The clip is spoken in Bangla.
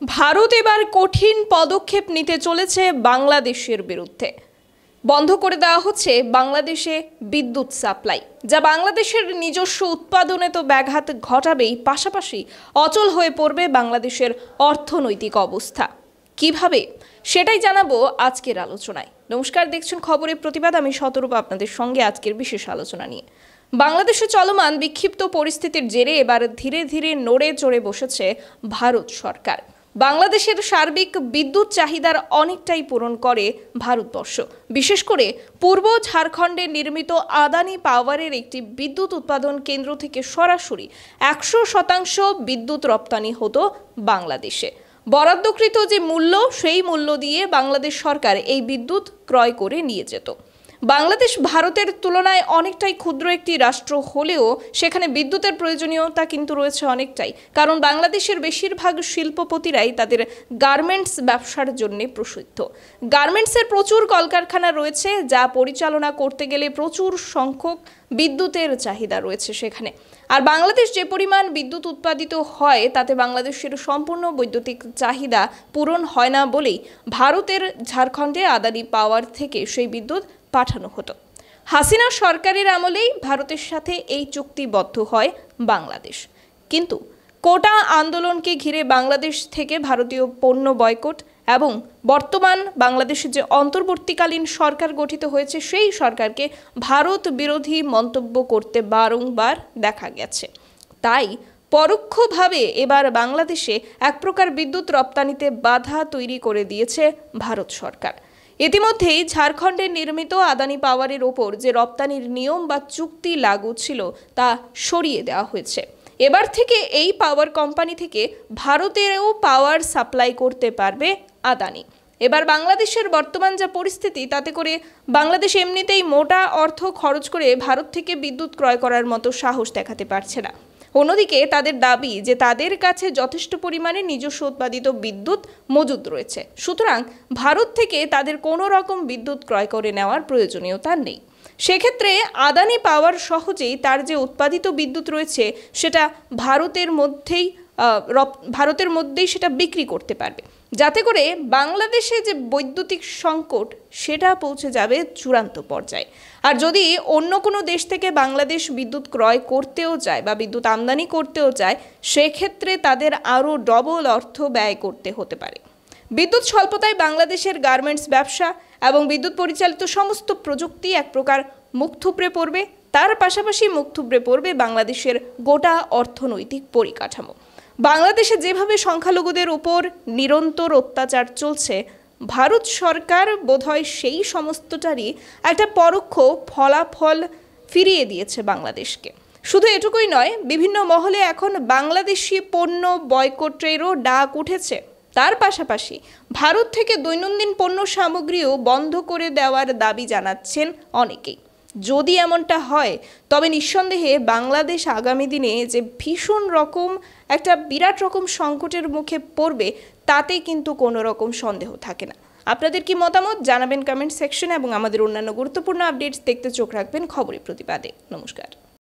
ভারত এবার কঠিন পদক্ষেপ নিতে চলেছে বাংলাদেশের বিরুদ্ধে। বন্ধ করে দেওয়া হচ্ছে বাংলাদেশে বিদ্যুৎ সাপ্লাই, যা বাংলাদেশের নিজস্ব উৎপাদনে তো ব্যাঘাত ঘটাবেই, পাশাপাশি অচল হয়ে পড়বে বাংলাদেশের অর্থনৈতিক অবস্থা। কিভাবে, সেটাই জানাবো আজকের আলোচনায়। নমস্কার, দেখছেন খবরের প্রতিবাদ। আমি শতরূপ আপনাদের সঙ্গে আজকের বিশেষ আলোচনা নিয়ে। বাংলাদেশে চলমান বিক্ষিপ্ত পরিস্থিতির জেরে এবার ধীরে ধীরে নড়ে চড়ে বসেছে ভারত সরকার। বাংলাদেশের সার্বিক বিদ্যুৎ চাহিদার অনেকটাই পূরণ করে ভারতবর্ষ। বিশেষ করে পূর্ব ঝাড়খণ্ডে নির্মিত আদানি পাওয়ারের একটি বিদ্যুৎ উৎপাদন কেন্দ্র থেকে সরাসরি 100% বিদ্যুৎ রপ্তানি হতো বাংলাদেশে। বরাদ্দকৃত যে মূল্য, সেই মূল্য দিয়ে বাংলাদেশ সরকার এই বিদ্যুৎ ক্রয় করে নিয়ে যেত। বাংলাদেশ ভারতের তুলনায় অনেকটাই ক্ষুদ্র একটি রাষ্ট্র হলেও সেখানে বিদ্যুতের প্রয়োজনীয়তা কিন্তু রয়েছে অনেকটাই, কারণ বাংলাদেশের বেশিরভাগ শিল্পপতিরাই তাদের গার্মেন্টস ব্যবসার জন্য প্রসিদ্ধ। গার্মেন্টসের প্রচুর কলকারখানা রয়েছে, যা পরিচালনা করতে গেলে প্রচুর সংখ্যক বিদ্যুতের চাহিদা রয়েছে সেখানে। আর বাংলাদেশ যে পরিমাণ বিদ্যুৎ উৎপাদিত হয়, তাতে বাংলাদেশের সম্পূর্ণ বৈদ্যুতিক চাহিদা পূরণ হয় না বলেই ভারতের ঝাড়খণ্ডে আদানি পাওয়ার থেকে সেই বিদ্যুৎ পাঠানো হতো। হাসিনা সরকারের আমলেই ভারতের সাথে এই চুক্তিবদ্ধ হয় বাংলাদেশ। কিন্তু কোটা আন্দোলনকে ঘিরে বাংলাদেশ থেকে ভারতীয় পণ্য বয়কট এবং বর্তমান বাংলাদেশের যে অন্তর্বর্তীকালীন সরকার গঠিত হয়েছে, সেই সরকারকে ভারত বিরোধী মন্তব্য করতে বারংবার দেখা গেছে। তাই পরোক্ষভাবে এবার বাংলাদেশে এক প্রকার বিদ্যুৎ রপ্তানিতে বাধা তৈরি করে দিয়েছে ভারত সরকার। ইতিমধ্যেই ঝাড়খণ্ডে নির্মিত আদানি পাওয়ারের ওপর যে রপ্তানির নিয়ম বা চুক্তি লাগু ছিল, তা সরিয়ে দেওয়া হয়েছে। এবার থেকে এই পাওয়ার কোম্পানি থেকে ভারতেও পাওয়ার সাপ্লাই করতে পারবে আদানি। এবার বাংলাদেশের বর্তমান যা পরিস্থিতি, তাতে করে বাংলাদেশ এমনিতেই মোটা অর্থ খরচ করে ভারত থেকে বিদ্যুৎ ক্রয় করার মতো সাহস দেখাতে পারছে না। অন্যদিকে তাদের দাবি যে তাদের কাছে যথেষ্ট পরিমাণে নিজস্ব উৎপাদিত বিদ্যুৎ মজুদ রয়েছে, সুতরাং ভারত থেকে তাদের কোনো রকম বিদ্যুৎ ক্রয় করে নেওয়ার প্রয়োজনীয়তা নেই। সেক্ষেত্রে আদানি পাওয়ার সহজেই তার যে উৎপাদিত বিদ্যুৎ রয়েছে, সেটা ভারতের মধ্যেই সেটা বিক্রি করতে পারবে, যাতে করে বাংলাদেশে যে বৈদ্যুতিক সংকট, সেটা পৌঁছে যাবে চূড়ান্ত পর্যায়ে। আর যদি অন্য কোনো দেশ থেকে বাংলাদেশ বিদ্যুৎ ক্রয় করতেও চায় বা বিদ্যুৎ আমদানি করতেও চায়, সেক্ষেত্রে তাদের আরও ডবল অর্থ ব্যয় করতে হতে পারে। বিদ্যুৎ স্বল্পতায় বাংলাদেশের গার্মেন্টস ব্যবসা এবং বিদ্যুৎ পরিচালিত সমস্ত প্রযুক্তি এক প্রকার মুখ থুবড়ে পড়বে। তার পাশাপাশি মুখ থুবড়ে পড়বে বাংলাদেশের গোটা অর্থনৈতিক পরিকাঠামো। বাংলাদেশে যেভাবে সংখ্যালঘুদের উপর নিরন্তর অত্যাচার চলছে, ভারত সরকার বোধহয় সেই সমস্তটারই একটা পরোক্ষ ফলাফল ফিরিয়ে দিয়েছে বাংলাদেশকে। শুধু এটুকুই নয়, বিভিন্ন মহলে এখন বাংলাদেশি পণ্য বয়কটেরও ডাক উঠেছে। তার পাশাপাশি ভারত থেকে দৈনন্দিন পণ্য সামগ্রীও বন্ধ করে দেওয়ার দাবি জানাচ্ছেন অনেকেই। যদি এমনটা হয়, তবে নিঃসন্দেহে বাংলাদেশ আগামী দিনে যে ভীষণ রকম একটা বিরাট রকম সংকটের মুখে পড়বে, তাতে কিন্তু কোনো রকম সন্দেহ থাকে না। আপনাদের কি মতামত জানাবেন কমেন্ট সেকশনে, এবং আমাদের অন্যান্য গুরুত্বপূর্ণ আপডেটস দেখতে চোখ রাখবেন খবরের প্রতিবাদে। নমস্কার।